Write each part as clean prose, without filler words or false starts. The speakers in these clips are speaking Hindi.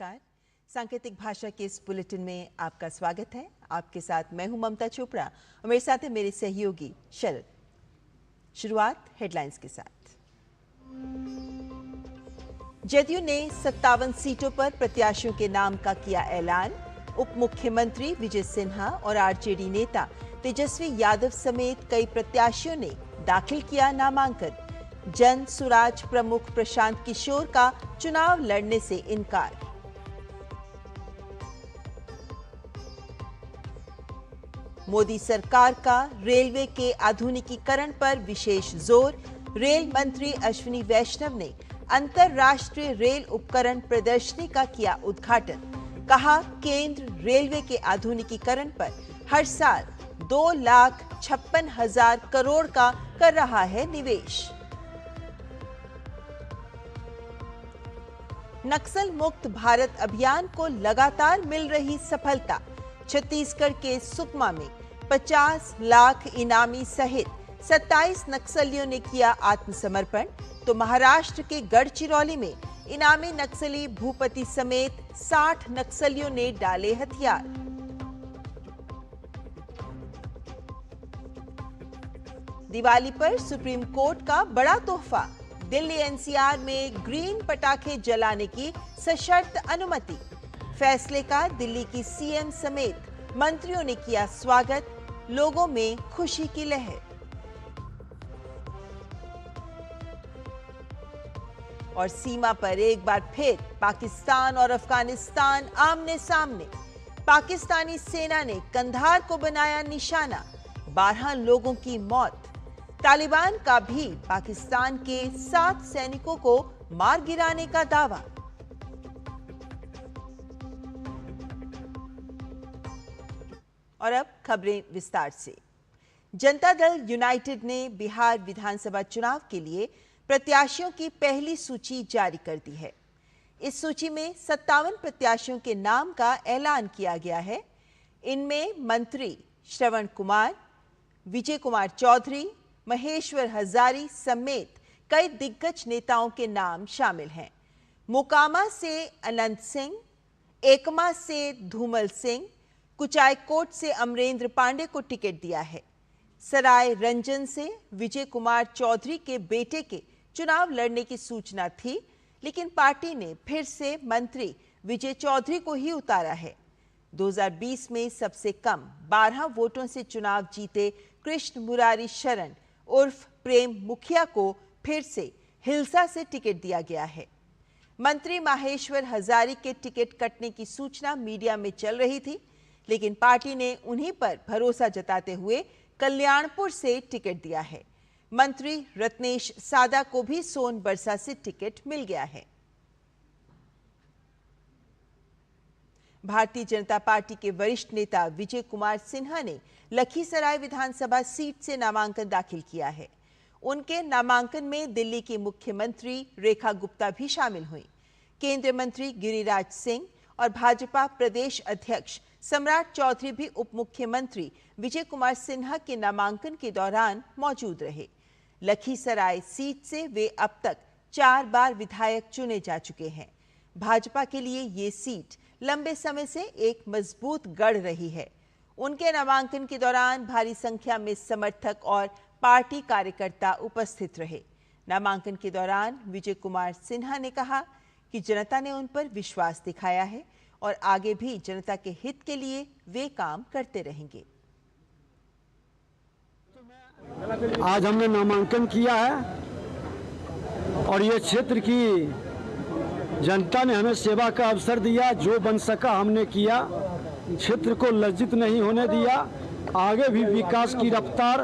नमस्कार। सांकेतिक भाषा के इस बुलेटिन में आपका स्वागत है। आपके साथ मैं हूं ममता चोपड़ा और मेरे साथ है मेरे सहयोगी शरद। शुरुआत हेडलाइंस के साथ। जदयू ने 57 सीटों पर प्रत्याशियों के नाम का किया ऐलान। उप मुख्यमंत्री विजय सिन्हा और आरजेडी नेता तेजस्वी यादव समेत कई प्रत्याशियों ने दाखिल किया नामांकन। जन सुराज प्रमुख प्रशांत किशोर का चुनाव लड़ने से इनकार। मोदी सरकार का रेलवे के आधुनिकीकरण पर विशेष जोर। रेल मंत्री अश्विनी वैष्णव ने अंतर्राष्ट्रीय रेल उपकरण प्रदर्शनी का किया उद्घाटन। कहा, केंद्र रेलवे के आधुनिकीकरण पर हर साल 2,56,000 करोड़ का कर रहा है निवेश। नक्सल मुक्त भारत अभियान को लगातार मिल रही सफलता। छत्तीसगढ़ के सुकमा में 50 लाख इनामी सहित 27 नक्सलियों ने किया आत्मसमर्पण, तो महाराष्ट्र के गढ़चिरौली में इनामी नक्सली भूपति समेत 60 नक्सलियों ने डाले हथियार। दिवाली पर सुप्रीम कोर्ट का बड़ा तोहफा। दिल्ली एनसीआर में ग्रीन पटाखे जलाने की सशर्त अनुमति। फैसले का दिल्ली की सीएम समेत मंत्रियों ने किया स्वागत। लोगों में खुशी की लहर। और सीमा पर एक बार फिर पाकिस्तान और अफगानिस्तान आमने सामने। पाकिस्तानी सेना ने कंधार को बनाया निशाना। 12 लोगों की मौत। तालिबान का भी पाकिस्तान के 7 सैनिकों को मार गिराने का दावा। और अब खबरें विस्तार से। जनता दल यूनाइटेड ने बिहार विधानसभा चुनाव के लिए प्रत्याशियों की पहली सूची जारी कर दी है। इस सूची में 57 प्रत्याशियों के नाम का ऐलान किया गया है। इनमें मंत्री श्रवण कुमार, विजय कुमार चौधरी, महेश्वर हजारी समेत कई दिग्गज नेताओं के नाम शामिल हैं। मोकामा से अनंत सिंह, एकमा से धूमल सिंह, कुचायकोट से अमरेंद्र पांडे को टिकट दिया है। सराय रंजन से विजय कुमार चौधरी के बेटे के चुनाव लड़ने की सूचना थी, लेकिन पार्टी ने फिर से मंत्री विजय चौधरी को ही उतारा है। 2020 में सबसे कम 12 वोटों से चुनाव जीते कृष्ण मुरारी शरण उर्फ प्रेम मुखिया को फिर से हिलसा से टिकट दिया गया है। मंत्री माहेश्वर हजारी के टिकट कटने की सूचना मीडिया में चल रही थी, लेकिन पार्टी ने उन्हीं पर भरोसा जताते हुए कल्याणपुर से टिकट दिया है। मंत्री रत्नेश सादा को भी सोनबरसा से टिकट मिल गया है। भारतीय जनता पार्टी के वरिष्ठ नेता विजय कुमार सिन्हा ने लखीसराय विधानसभा सीट से नामांकन दाखिल किया है। उनके नामांकन में दिल्ली की मुख्यमंत्री रेखा गुप्ता भी शामिल हुई। केंद्रीय मंत्री गिरिराज सिंह और भाजपा प्रदेश अध्यक्ष सम्राट चौधरी भी उप मुख्यमंत्री विजय कुमार सिन्हा के नामांकन के दौरान मौजूद रहे। लखीसराय सीट से वे अब तक 4 बार विधायक चुने जा चुके हैं। भाजपा के लिए ये सीट लंबे समय से एक मजबूत गढ़ रही है। उनके नामांकन के दौरान भारी संख्या में समर्थक और पार्टी कार्यकर्ता उपस्थित रहे। नामांकन के दौरान विजय कुमार सिन्हा ने कहा कि जनता ने उन पर विश्वास दिखाया है और आगे भी जनता के हित के लिए वे काम करते रहेंगे। आज हमने नामांकन किया है और ये क्षेत्र की जनता ने हमें सेवा का अवसर दिया। जो बन सका हमने किया। क्षेत्र को लज्जित नहीं होने दिया। आगे भी विकास की रफ्तार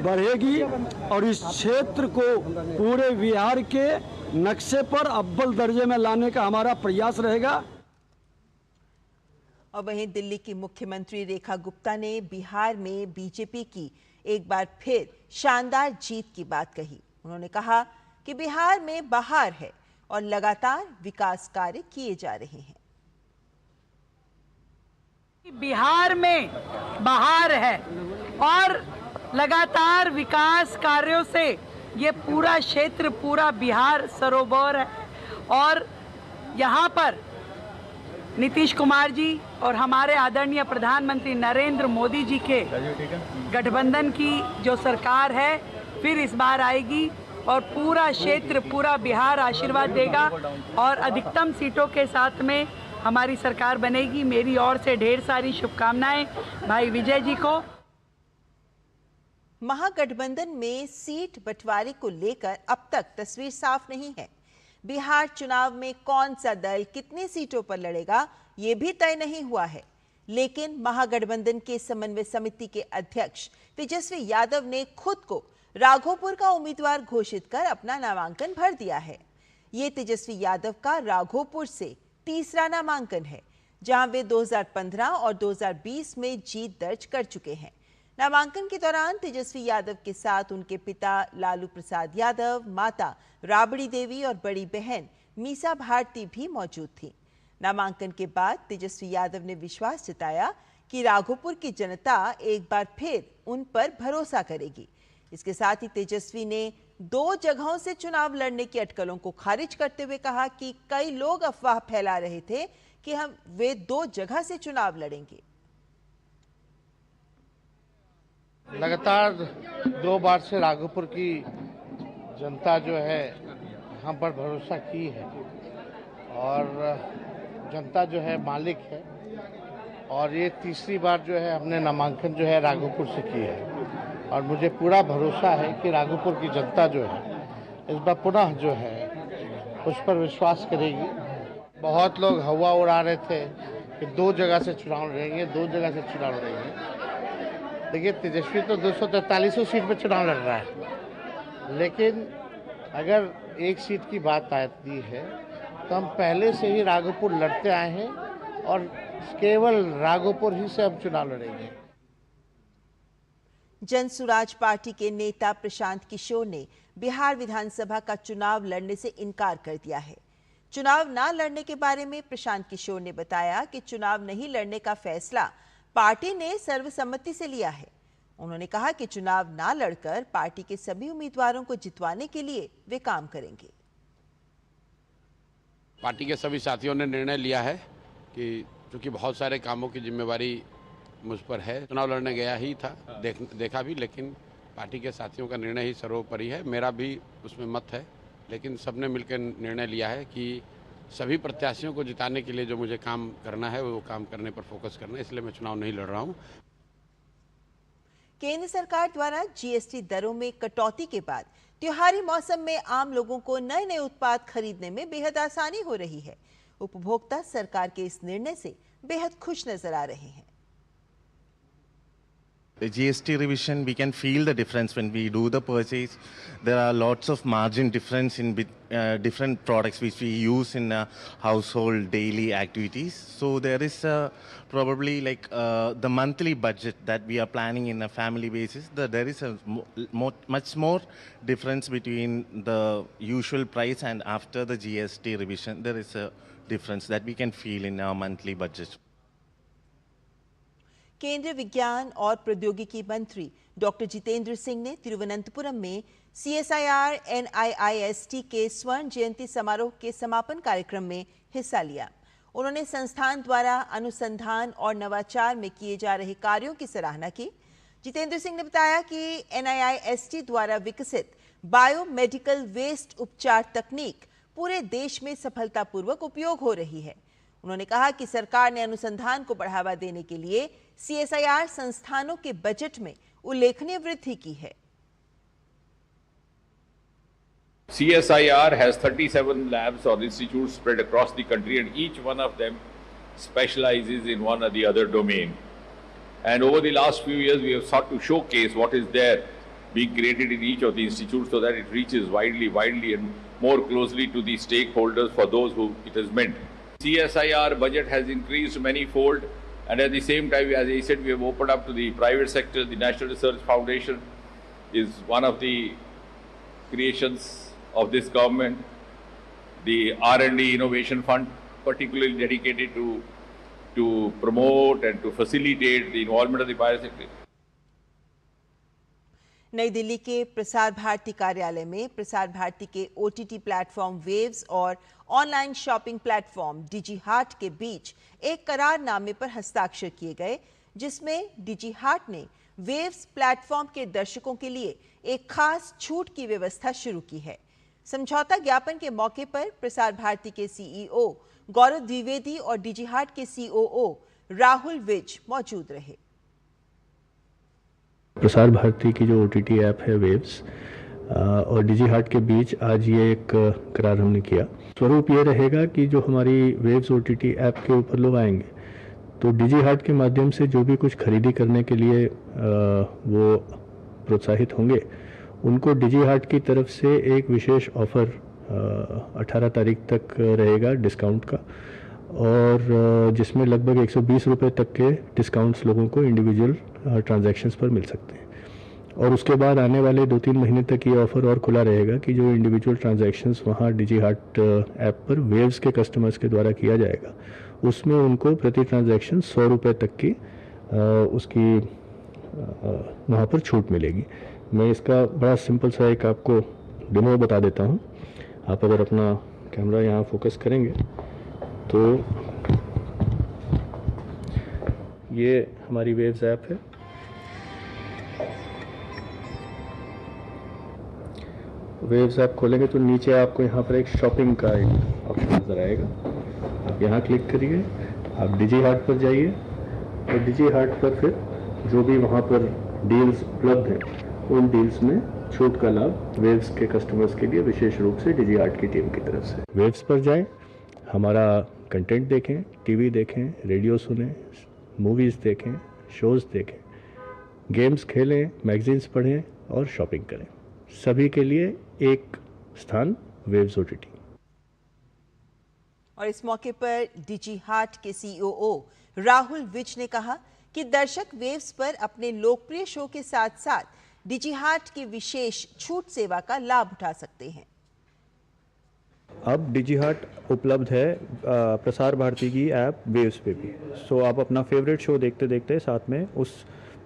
बढ़ेगी और इस क्षेत्र को पूरे बिहार के नक्शे पर अव्वल दर्जे में लाने का हमारा प्रयास रहेगा। और वहीं दिल्ली की मुख्यमंत्री रेखा गुप्ता ने बिहार में बीजेपी की एक बार फिर शानदार जीत की बात कही। उन्होंने कहा कि बिहार में बहार है और लगातार विकास कार्य किए जा रहे हैं। बिहार में बहार है और लगातार विकास कार्यों से ये पूरा क्षेत्र, पूरा बिहार सरोवर है और यहाँ पर नीतीश कुमार जी और हमारे आदरणीय प्रधानमंत्री नरेंद्र मोदी जी के गठबंधन की जो सरकार है फिर इस बार आएगी और पूरा क्षेत्र, पूरा बिहार आशीर्वाद देगा और अधिकतम सीटों के साथ में हमारी सरकार बनेगी। मेरी ओर से ढेर सारी शुभकामनाएं भाई विजय जी को। महागठबंधन में सीट बंटवारे को लेकर अब तक तस्वीर साफ नहीं है। बिहार चुनाव में कौन सा दल कितनी सीटों पर लड़ेगा ये भी तय नहीं हुआ है, लेकिन महागठबंधन के समन्वय समिति के अध्यक्ष तेजस्वी यादव ने खुद को राघोपुर का उम्मीदवार घोषित कर अपना नामांकन भर दिया है। ये तेजस्वी यादव का राघोपुर से तीसरा नामांकन है, जहां वे 2015 और 2020 में जीत दर्ज कर चुके हैं। नामांकन के दौरान तेजस्वी यादव के साथ उनके पिता लालू प्रसाद यादव, माता राबड़ी देवी और बड़ी बहन मीसा भारती भी मौजूद थी। नामांकन के बाद तेजस्वी यादव ने विश्वास जताया कि राघोपुर की जनता एक बार फिर उन पर भरोसा करेगी। इसके साथ ही तेजस्वी ने 2 जगहों से चुनाव लड़ने की अटकलों को खारिज करते हुए कहा कि कई लोग अफवाह फैला रहे थे कि वे 2 जगह से चुनाव लड़ेंगे। लगातार 2 बार से राघोपुर की जनता जो है हम पर भरोसा की है और जनता जो है मालिक है और ये तीसरी बार जो है हमने नामांकन जो है राघोपुर से की है और मुझे पूरा भरोसा है कि राघोपुर की जनता जो है इस बार पुनः जो है उस पर विश्वास करेगी। बहुत लोग हवा उड़ा रहे थे कि 2 जगह से चुनाव लड़ेंगे, 2 जगह से चुनाव लड़ेंगे। देखिए तेजस्वी तो 243 सीट पर चुनाव लड़ रहा है, लेकिन अगर एक सीट की बात आती है तो हम पहले से ही राघोपुर लड़ते आए हैं और केवल राघोपुर ही से हम चुनाव लड़ेंगे। जन सुराज पार्टी के नेता प्रशांत किशोर ने बिहार विधानसभा का चुनाव लड़ने से इनकार कर दिया है। चुनाव न लड़ने के बारे में प्रशांत किशोर ने बताया कि चुनाव नहीं लड़ने का फैसला पार्टी ने सर्वसम्मति से लिया है। उन्होंने कहा कि चुनाव ना लड़कर पार्टी के सभी उम्मीदवारों को जितवाने के लिए वे काम करेंगे। पार्टी के सभी साथियों ने निर्णय लिया है कि चूंकि बहुत सारे कामों की जिम्मेवारी मुझ पर है, चुनाव लड़ने गया ही था, देखा भी, लेकिन पार्टी के साथियों का निर्णय ही सर्वोपरि है। मेरा भी उसमें मत है, लेकिन सबने मिलकर निर्णय लिया है कि सभी प्रत्याशियों को जिताने के लिए जो मुझे काम करना है वो काम करने पर फोकस करना है, इसलिए मैं चुनाव नहीं लड़ रहा हूं। केंद्र सरकार द्वारा जीएसटी दरों में कटौती के बाद त्योहारी मौसम में आम लोगों को नए नए उत्पाद खरीदने में बेहद आसानी हो रही है। उपभोक्ता सरकार के इस निर्णय से बेहद खुश नजर आ रहे हैं। The GST revision, we can feel the difference when we do the purchase. There are lots of margin difference in different products which we use in household daily activities. So there is probably like the monthly budget that we are planning in a family basis. There is a much more difference between the usual price and after the GST revision. There is a difference that we can feel in our monthly budget. केंद्रीय विज्ञान और प्रौद्योगिकी मंत्री डॉक्टर जितेंद्र सिंह ने तिरुवनंतपुरम में CSIR NIIST के स्वर्ण जयंती समारोह के समापन कार्यक्रम में हिस्सा लिया। उन्होंने संस्थान द्वारा अनुसंधान और नवाचार में किए जा रहे कार्यों की सराहना की। जितेंद्र सिंह ने बताया कि NIIST द्वारा विकसित बायोमेडिकल वेस्ट उपचार तकनीक पूरे देश में सफलतापूर्वक उपयोग हो रही है। उन्होंने कहा कि सरकार ने अनुसंधान को बढ़ावा देने के लिए CSIR संस्थानों के बजट में उल्लेखनीय वृद्धि की है। CSIR has 37 labs or institutes spread across the country, and each one of them specializes in one or the other domain. And over the last few years, we have sought to showcase what is there being created in each of the institutes so that it reaches widely and more closely to the stakeholders for those who it is meant. CSIR budget has increased many-fold, and at the same time, as I said, we have opened up to the private sector. The National Research Foundation is one of the creations of this government. The R&D Innovation Fund, particularly dedicated to promote and to facilitate the involvement of the private sector. नई दिल्ली के प्रसार भारती कार्यालय में प्रसार भारती के OTT प्लेटफॉर्म वेव्स और ऑनलाइन शॉपिंग प्लेटफॉर्म डिजी हार्ट के बीच एक करारनामे पर हस्ताक्षर किए गए, जिसमें डिजी हार्ट ने वेव्स प्लेटफॉर्म के दर्शकों के लिए एक खास छूट की व्यवस्था शुरू की है। समझौता ज्ञापन के मौके पर प्रसार भारती के CEO गौरव द्विवेदी और डिजी हार्ट के COO राहुल विज मौजूद रहे। प्रसार भारती की जो OTT ऐप है वेव्स और डिजी हार्ट के बीच आज ये एक करार हमने किया। स्वरूप ये रहेगा कि जो हमारी वेव्स OTT ऐप के ऊपर लोग आएंगे तो डिजी हार्ट के माध्यम से जो भी कुछ खरीदी करने के लिए वो प्रोत्साहित होंगे, उनको डिजी हार्ट की तरफ से एक विशेष ऑफ़र 18 तारीख तक रहेगा डिस्काउंट का, और जिसमें लगभग 120 रुपये तक के डिस्काउंट्स लोगों को इंडिविजुअल ट्रांजैक्शंस पर मिल सकते हैं। और उसके बाद आने वाले 2-3 महीने तक ये ऑफ़र और खुला रहेगा कि जो इंडिविजुअल ट्रांजैक्शंस वहाँ डिजी हार्ट ऐप पर वेव्स के कस्टमर्स के द्वारा किया जाएगा, उसमें उनको प्रति ट्रांजैक्शन 100 रुपये तक की उसकी वहाँ पर छूट मिलेगी। मैं इसका बड़ा सिंपल सा एक आपको डेमो बता देता हूँ। आप अगर अपना कैमरा यहाँ फोकस करेंगे तो ये हमारी वेव्स ऐप है। वेव्स ऐप खोलेंगे तो नीचे आपको यहाँ पर एक शॉपिंग का एक ऑप्शन नज़र आएगा। आप यहाँ क्लिक करिए, आप डिजी हार्ट पर जाइए और डिजी हार्ट पर फिर जो भी वहाँ पर डील्स उपलब्ध हैं उन डील्स में छूट का लाभ वेव्स के कस्टमर्स के लिए विशेष रूप से डिजी हार्ट की टीम की तरफ से। वेव्स पर जाएं, हमारा कंटेंट देखें, टीवी देखें, रेडियो सुनें, मूवीज़ देखें, शोज़ देखें, गेम्स खेलें, मैगजीन्स पढ़ें और शॉपिंग करें। सभी के लिए एक स्थान वेव्स OTT। और इस मौके पर डिजी हार्ट के COO राहुल विज ने कहा कि दर्शक वेव्स पर अपने लोकप्रिय शो के साथ साथ डिजी हार्ट की विशेष छूट सेवा का लाभ उठा सकते हैं। अब डिजी हार्ट उपलब्ध है प्रसार भारती की ऐप वेव्स पे भी। सो आप अपना फेवरेट शो देखते देखते साथ में उस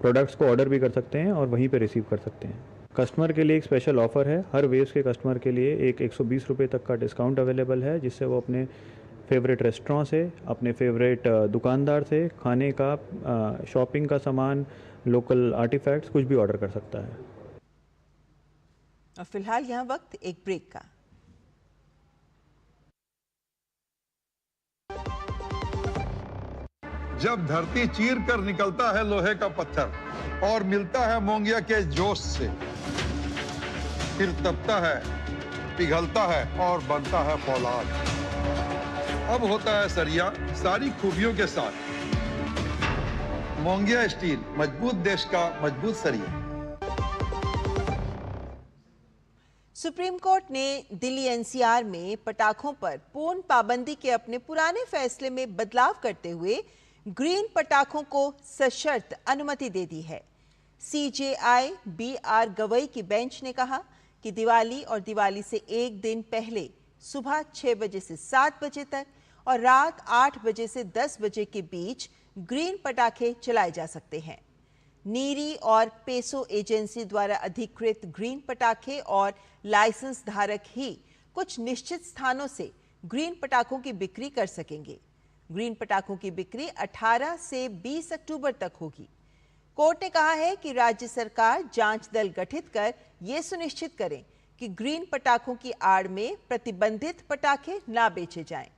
प्रोडक्ट्स को ऑर्डर भी कर सकते हैं और वहीं पे रिसीव कर सकते हैं। कस्टमर के लिए एक स्पेशल ऑफर है, हर वेव्स के कस्टमर के लिए एक 120 रुपये तक का डिस्काउंट अवेलेबल है, जिससे वो अपने फेवरेट रेस्टोरेंट से, अपने फेवरेट दुकानदार से खाने का, शॉपिंग का सामान, लोकल आर्टिफैक्ट्स कुछ भी ऑर्डर कर सकता है। और फिलहाल यहाँ वक्त एक ब्रेक का। जब धरती चीर कर निकलता है लोहे का पत्थर और मिलता है मोंगिया के जोश से, फिर तपता है, पिघलता है और बनता है फौलाद। अब होता है सरिया सारी खूबियों के साथ। मोंगिया स्टील, मजबूत देश का मजबूत सरिया। सुप्रीम कोर्ट ने दिल्ली NCR में पटाखों पर पूर्ण पाबंदी के अपने पुराने फैसले में बदलाव करते हुए ग्रीन पटाखों को सशर्त अनुमति दे दी है। CJI BR गवई की बेंच ने कहा कि दिवाली और दिवाली से एक दिन पहले सुबह 6 बजे से 7 बजे तक और रात 8 बजे से 10 बजे के बीच ग्रीन पटाखे चलाए जा सकते हैं। नीरी और पेसो एजेंसी द्वारा अधिकृत ग्रीन पटाखे और लाइसेंस धारक ही कुछ निश्चित स्थानों से ग्रीन पटाखों की बिक्री कर सकेंगे। ग्रीन पटाखों की बिक्री 18 से 20 अक्टूबर तक होगी। कोर्ट ने कहा है कि राज्य सरकार जांच दल गठित कर यह सुनिश्चित करें कि ग्रीन पटाखों की आड़ में प्रतिबंधित पटाखे ना बेचे जाएं।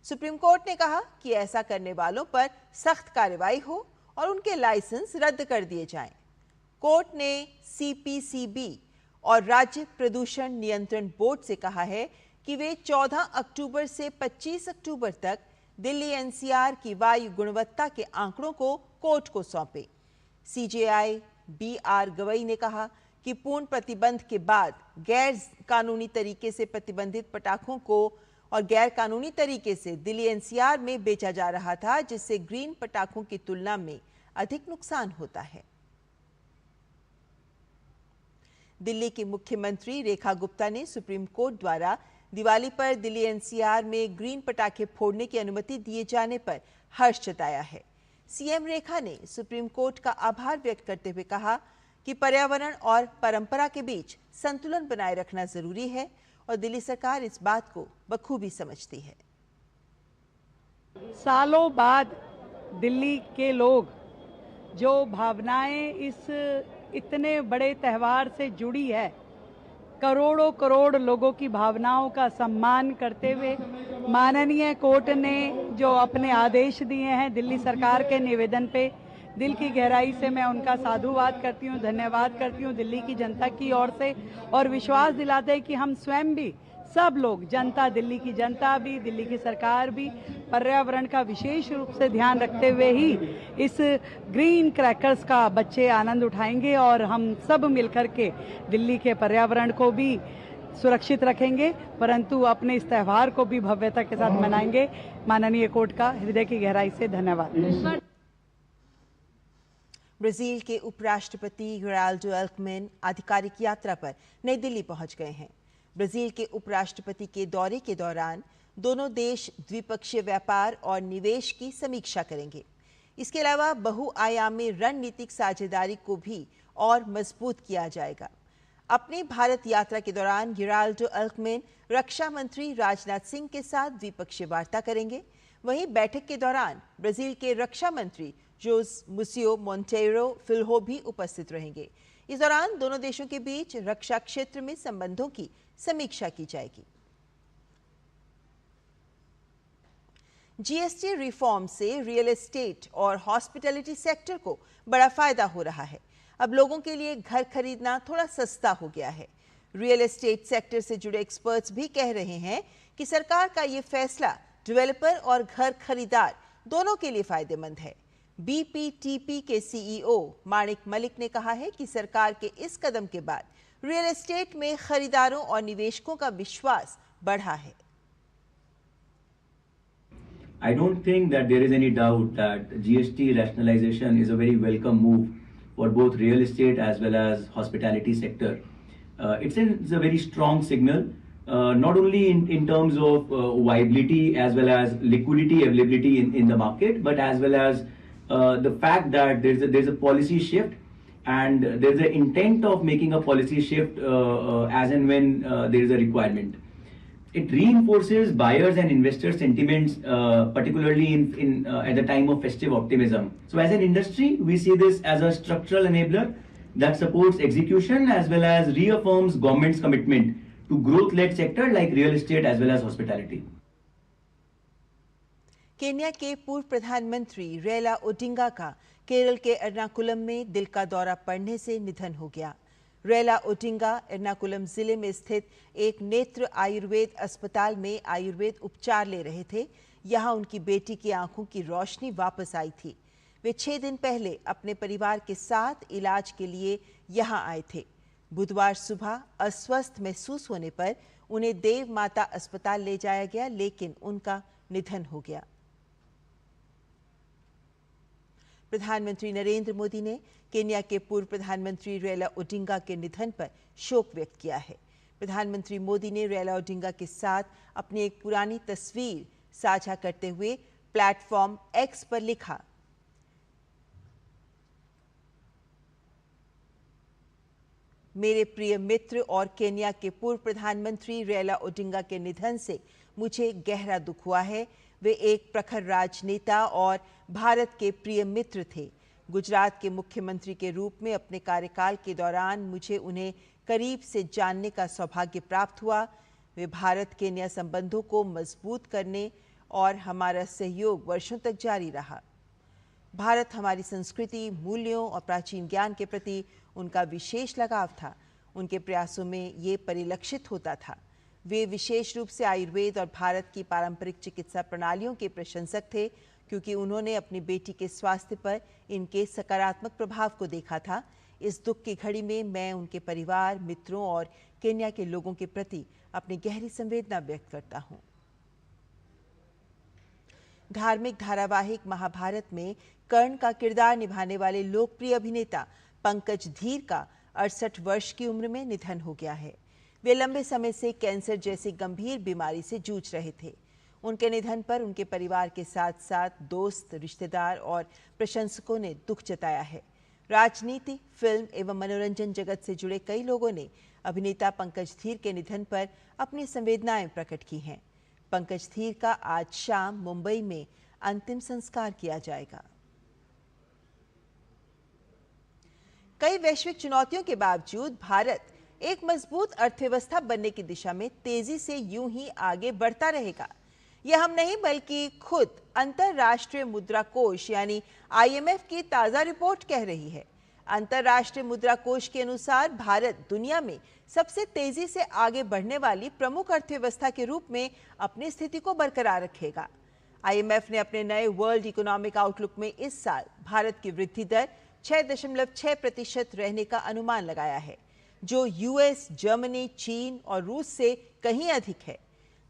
सुप्रीम कोर्ट ने कहा कि ऐसा करने वालों पर सख्त कार्रवाई हो और उनके लाइसेंस रद्द कर दिए जाएं। कोर्ट ने CPCB और राज्य प्रदूषण नियंत्रण बोर्ड से कहा है कि वे 14 अक्टूबर से 25 अक्टूबर तक दिल्ली NCR की वायु गुणवत्ता के आंकड़ों को कोर्ट को सौंपे। CJI BR गवई ने कहा कि पूर्ण प्रतिबंध के बाद गैर कानूनी तरीके से प्रतिबंधित पटाखों को और गैर कानूनी तरीके से दिल्ली NCR में बेचा जा रहा था, जिससे ग्रीन पटाखों की तुलना में अधिक नुकसान होता है। दिल्ली की मुख्यमंत्री रेखा गुप्ता ने सुप्रीम कोर्ट द्वारा दिवाली पर दिल्ली NCR में ग्रीन पटाखे फोड़ने की अनुमति दिए जाने पर हर्ष जताया है। CM रेखा ने सुप्रीम कोर्ट का आभार व्यक्त करते हुए कहा कि पर्यावरण और परंपरा के बीच संतुलन बनाए रखना जरूरी है और दिल्ली सरकार इस बात को बखूबी समझती है। सालों बाद दिल्ली के लोग जो भावनाएं इस इतने बड़े त्यौहार से जुड़ी है, करोड़ों करोड़ लोगों की भावनाओं का सम्मान करते हुए माननीय कोर्ट ने जो अपने आदेश दिए हैं दिल्ली सरकार के निवेदन पे, दिल की गहराई से मैं उनका साधुवाद करती हूँ, धन्यवाद करती हूँ दिल्ली की जनता की ओर से, और विश्वास दिलाते हैं कि हम स्वयं भी, सब लोग, जनता, दिल्ली की जनता भी, दिल्ली की सरकार भी पर्यावरण का विशेष रूप से ध्यान रखते हुए ही इस ग्रीन क्रैकर्स का बच्चे आनंद उठाएंगे और हम सब मिलकर के दिल्ली के पर्यावरण को भी सुरक्षित रखेंगे, परंतु अपने इस त्यौहार को भी भव्यता के साथ मनाएंगे। माननीय कोर्ट का हृदय की गहराई से धन्यवाद। ब्राजील के उपराष्ट्रपति गेराल्डो अल्कमेन आधिकारिक यात्रा पर नई दिल्ली पहुंच गए हैं। ब्राजील के उपराष्ट्रपति के दौरे के दौरान दोनों देश द्विपक्षीय व्यापार और निवेश की समीक्षा करेंगे। इसके अलावा बहुआयामी रणनीतिक साझेदारी को भी और मजबूत किया जाएगा। अपनी भारत यात्रा के दौरान गेराल्डो अल्कमेन रक्षा मंत्री राजनाथ सिंह के साथ द्विपक्षीय वार्ता करेंगे। वहीं बैठक के दौरान ब्राजील के रक्षा मंत्री जोस मुसियो मोंटेरो फिल्हो भी उपस्थित रहेंगे। इस दौरान दोनों देशों के बीच रक्षा क्षेत्र में संबंधों की समीक्षा की जाएगी। जीएसटी रिफॉर्म से रियल एस्टेट और हॉस्पिटैलिटी सेक्टर को बड़ा फायदा हो रहा है। अब लोगों के लिए घर खरीदना थोड़ा सस्ता हो गया है। रियल एस्टेट सेक्टर से जुड़े एक्सपर्ट्स भी कह रहे हैं कि सरकार का ये फैसला डेवलपर और घर खरीदार दोनों के लिए फायदेमंद है। बीपीटीपी के सीईओ माणिक मलिक ने कहा है कि सरकार के इस कदम के बाद रियल एस्टेट में खरीदारों और निवेशकों का विश्वास बढ़ा है। I don't think that there is any doubt that GST rationalization is a very welcome move for both real estate as well as hospitality sector. It's a very strong signal, not only in terms of viability as well as liquidity availability in the market, but as well as the fact that there's a policy shift and there's an intent of making a policy shift as and when there is a requirement. It reinforces buyers and investors' sentiments, particularly at the time of festive optimism. So as an industry, we see this as a structural enabler that supports execution as well as reaffirms government's commitment to growth-led sector like real estate as well as hospitality. Kenya के पूर्व प्रधानमंत्री रेला ओडिंगा का केरल के एर्नाकुलम में दिल का दौरा पड़ने से निधन हो गया। रेला ओडिंगा एर्नाकुलम जिले में स्थित एक नेत्र आयुर्वेद अस्पताल में आयुर्वेद उपचार ले रहे थे। यहां उनकी बेटी की आंखों की रोशनी वापस आई थी। वे 6 दिन पहले अपने परिवार के साथ इलाज के लिए यहां आए थे। बुधवार सुबह अस्वस्थ महसूस होने पर उन्हें देव माता अस्पताल ले जाया गया, लेकिन उनका निधन हो गया। प्रधानमंत्री नरेंद्र मोदी ने केन्या के पूर्व प्रधानमंत्री रेला ओडिंगा के निधन पर शोक व्यक्त किया है। प्रधानमंत्री मोदी ने रेला ओडिंगा के साथ अपनी एक पुरानी तस्वीर साझा करते हुए प्लेटफॉर्म एक्स पर लिखा, मेरे प्रिय मित्र और केन्या के पूर्व प्रधानमंत्री रेला ओडिंगा के निधन से मुझे गहरा दुख हुआ है। वे एक प्रखर राजनेता और भारत के प्रिय मित्र थे। गुजरात के मुख्यमंत्री के रूप में अपने कार्यकाल के दौरान मुझे उन्हें करीब से जानने का सौभाग्य प्राप्त हुआ। वे भारत केन्या संबंधों को मजबूत करने और हमारा सहयोग वर्षों तक जारी रहा। भारत हमारी संस्कृति, मूल्यों और प्राचीन ज्ञान के प्रति उनका विशेष लगाव था। उनके प्रयासों में ये परिलक्षित होता था। वे विशेष रूप से आयुर्वेद और भारत की पारंपरिक चिकित्सा प्रणालियों के प्रशंसक थे, क्योंकि उन्होंने अपनी बेटी के स्वास्थ्य पर इनके सकारात्मक प्रभाव को देखा था। इस दुख की घड़ी में मैं उनके परिवार, मित्रों और केन्या के लोगों के प्रति अपनी गहरी संवेदना व्यक्त करता हूं। धार्मिक धारावाहिक महाभारत में कर्ण का किरदार निभाने वाले लोकप्रिय अभिनेता पंकज धीर का 68 वर्ष की उम्र में निधन हो गया है। वे लंबे समय से कैंसर जैसी गंभीर बीमारी से जूझ रहे थे। उनके निधन पर उनके परिवार के साथ साथ दोस्त, रिश्तेदार और प्रशंसकों ने दुख जताया है। राजनीति, फिल्म एवं मनोरंजन जगत से जुड़े कई लोगों ने अभिनेता पंकज धीर के निधन पर अपनी संवेदनाएं प्रकट की हैं। पंकज धीर का आज शाम मुंबई में अंतिम संस्कार किया जाएगा। कई वैश्विक चुनौतियों के बावजूद भारत एक मजबूत अर्थव्यवस्था बनने की दिशा में तेजी से यूं ही आगे बढ़ता रहेगा। यह हम नहीं बल्कि खुद अंतर्राष्ट्रीय मुद्रा कोष यानी IMF की ताजा रिपोर्ट कह रही है। अंतर्राष्ट्रीय मुद्रा कोष के अनुसार भारत दुनिया में सबसे तेजी से आगे बढ़ने वाली प्रमुख अर्थव्यवस्था के रूप में अपनी स्थिति को बरकरार रखेगा। IMF ने अपने नए वर्ल्ड इकोनॉमिक आउटलुक में इस साल भारत की वृद्धि दर 6.6% रहने का अनुमान लगाया है, जो US, जर्मनी, चीन और रूस से कहीं अधिक है।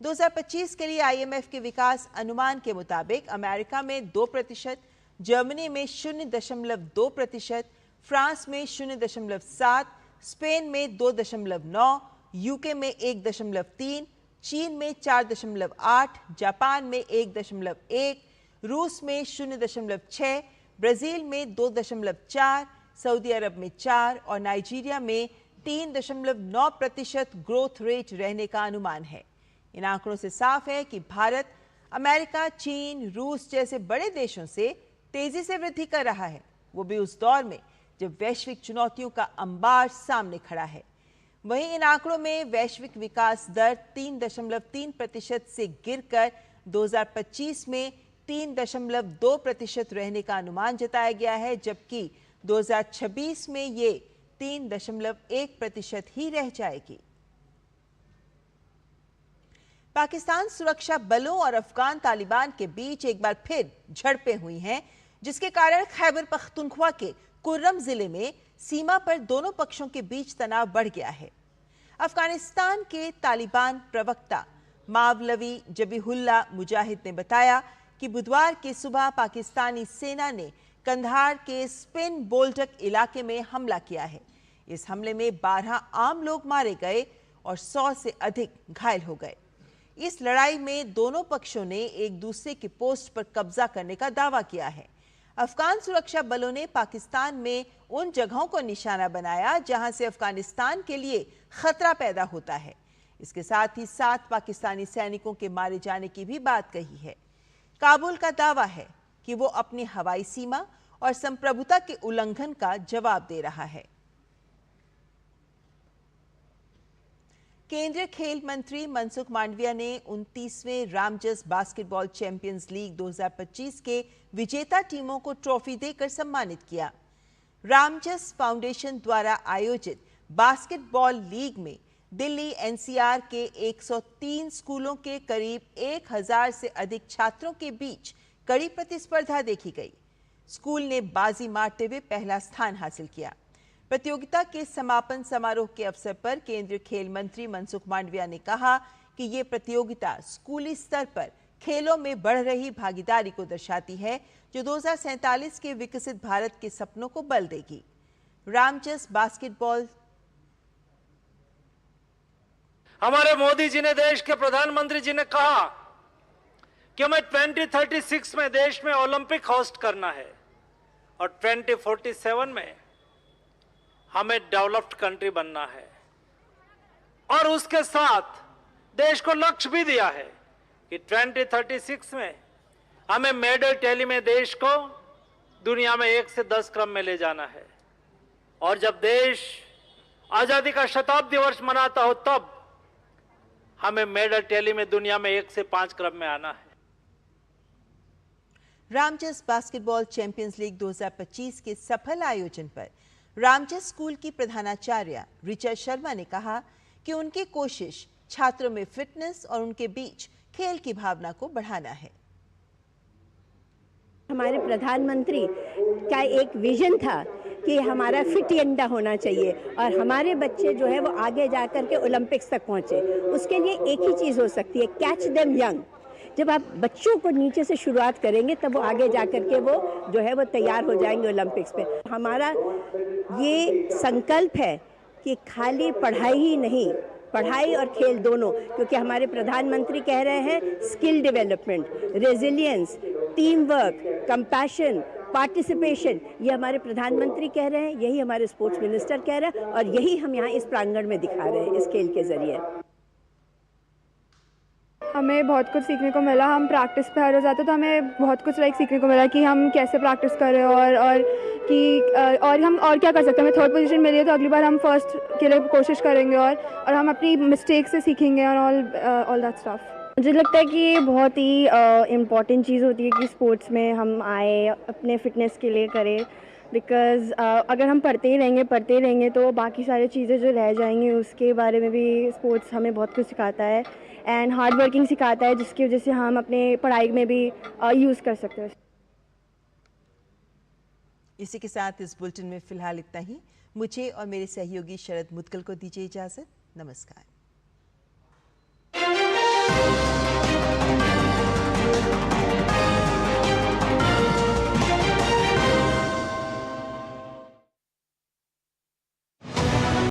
2025 के लिए IMF के विकास अनुमान के मुताबिक अमेरिका में 2%, जर्मनी में 0.2%, फ्रांस में 0.7%, स्पेन में 2.9%, UK में 1.3%, चीन में 4.8%, जापान में 1.1%, रूस में 0.6%, ब्राजील में 2.4%, सऊदी अरब में 4% और नाइजीरिया में 3.9% ग्रोथ रेट रहने का अनुमान है। इन आंकड़ों से साफ है कि भारत अमेरिका, चीन, रूस जैसे बड़े देशों से तेजी से वृद्धि कर रहा है, वो भी उस दौर में जब वैश्विक चुनौतियों का अंबार सामने खड़ा है। वहीं इन आंकड़ों में वैश्विक विकास दर 3.3% से गिरकर 2025 में 3.2% रहने का अनुमान जताया गया है, जबकि 2026 में ये 3.1% ही रह जाएगी। पाकिस्तान सुरक्षा बलों और अफगान तालिबान के बीच एक बार फिर झड़पें हुई हैं, जिसके कारण खैबर पख्तूनख्वा के कुर्रम जिले में सीमा पर दोनों पक्षों के बीच तनाव बढ़ गया है। अफगानिस्तान के तालिबान प्रवक्ता मावलवी जबीहुल्ला मुजाहिद ने बताया कि बुधवार की सुबह पाकिस्तानी सेना ने कंधार के स्पिन बोल्टक इलाके में हमला किया है। इस हमले में 12 आम लोग मारे गए और 100 से अधिक घायल हो गए। इस लड़ाई में दोनों पक्षों ने एक दूसरे की पोस्ट पर कब्जा करने का दावा किया है। अफगान सुरक्षा बलों ने पाकिस्तान में उन जगहों को निशाना बनाया जहां से अफगानिस्तान के लिए खतरा पैदा होता है। इसके साथ ही 7 पाकिस्तानी सैनिकों के मारे जाने की भी बात कही है। काबुल का दावा है कि वो अपनी हवाई सीमा और संप्रभुता के उल्लंघन का जवाब दे रहा है। केंद्रीय खेल मंत्री मनसुख मांडविया ने 29वें रामजस बास्केटबॉल चैंपियंस लीग 2025 के विजेता टीमों को ट्रॉफी देकर सम्मानित किया। रामजस फाउंडेशन द्वारा आयोजित बास्केटबॉल लीग में दिल्ली NCR के 103 स्कूलों के करीब 1000 से अधिक छात्रों के बीच कड़ी प्रतिस्पर्धा देखी गई। स्कूल ने बाजी मारते हुए पहला स्थान हासिल किया। प्रतियोगिता के समापन समारोह के अवसर पर केंद्रीय खेल मंत्री मनसुख मांडविया ने कहा कि ये प्रतियोगिता स्कूली स्तर पर खेलों में बढ़ रही भागीदारी को दर्शाती है, जो 2047 के विकसित भारत के सपनों को बल देगी। रामजस बास्केटबॉल हमारे मोदी जी ने, देश के प्रधानमंत्री जी ने कहा कि हमें 2036 में देश में ओलंपिक होस्ट करना है और 2047 में हमें डेवलप्ड कंट्री बनना है। और उसके साथ देश को लक्ष्य भी दिया है कि 2036 में हमें मेडल टैली में देश को दुनिया में 1 से 10 क्रम में ले जाना है। और जब देश आजादी का शताब्दी वर्ष मनाता हो तब हमें मेडल टैली में दुनिया में 1 से 5 क्रम में आना है। रामजस बास्केटबॉल चैंपियंस लीग 2025 के सफल आयोजन पर रामजस स्कूल की प्रधानाचार्य ऋचा शर्मा ने कहा कि उनकी कोशिश छात्रों में फिटनेस और उनके बीच खेल की भावना को बढ़ाना है। हमारे प्रधानमंत्री का एक विजन था कि हमारा फिट इंडिया होना चाहिए और हमारे बच्चे जो है वो आगे जाकर के ओलंपिक्स तक पहुंचे। उसके लिए एक ही चीज़ हो सकती है, कैच देम यंग। जब आप बच्चों को नीचे से शुरुआत करेंगे तब वो आगे जाकर के वो जो है वो तैयार हो जाएंगे ओलंपिक्स पे। हमारा ये संकल्प है कि खाली पढ़ाई ही नहीं, पढ़ाई और खेल दोनों, क्योंकि हमारे प्रधानमंत्री कह रहे हैं skill development, resilience, team work, compassion participation, ये हमारे प्रधानमंत्री कह रहे हैं, यही हमारे स्पोर्ट्स मिनिस्टर कह रहे हैं और यही हम यहाँ इस प्रांगण में दिखा रहे हैं इस खेल के जरिए। हमें बहुत कुछ सीखने को मिला। हम प्रैक्टिस पे हर रोज़ आते तो हमें बहुत कुछ सीखने को मिला कि हम कैसे प्रैक्टिस करें और हम और क्या कर सकते हैं। हमें थर्ड पोजीशन मिली है तो अगली बार हम फर्स्ट के लिए कोशिश करेंगे और हम अपनी मिस्टेक से सीखेंगे और ऑल दैट स्टफ। मुझे लगता है कि ये बहुत ही इम्पॉर्टेंट चीज़ होती है कि स्पोर्ट्स में हम आए, अपने फिटनेस के लिए करें, बिकॉज़ अगर हम पढ़ते ही रहेंगे तो बाकी सारी चीज़ें जो रह जाएंगी उसके बारे में भी स्पोर्ट्स हमें बहुत कुछ सिखाता है एंड हार्ड वर्किंग सिखाता है, जिसकी वजह से हम अपने पढ़ाई में भी यूज़ कर सकते हैं। इसी के साथ इस बुलेटिन में फिलहाल इतना ही। मुझे और मेरे सहयोगी शरद मुदगल को दीजिए इजाजत। नमस्कार।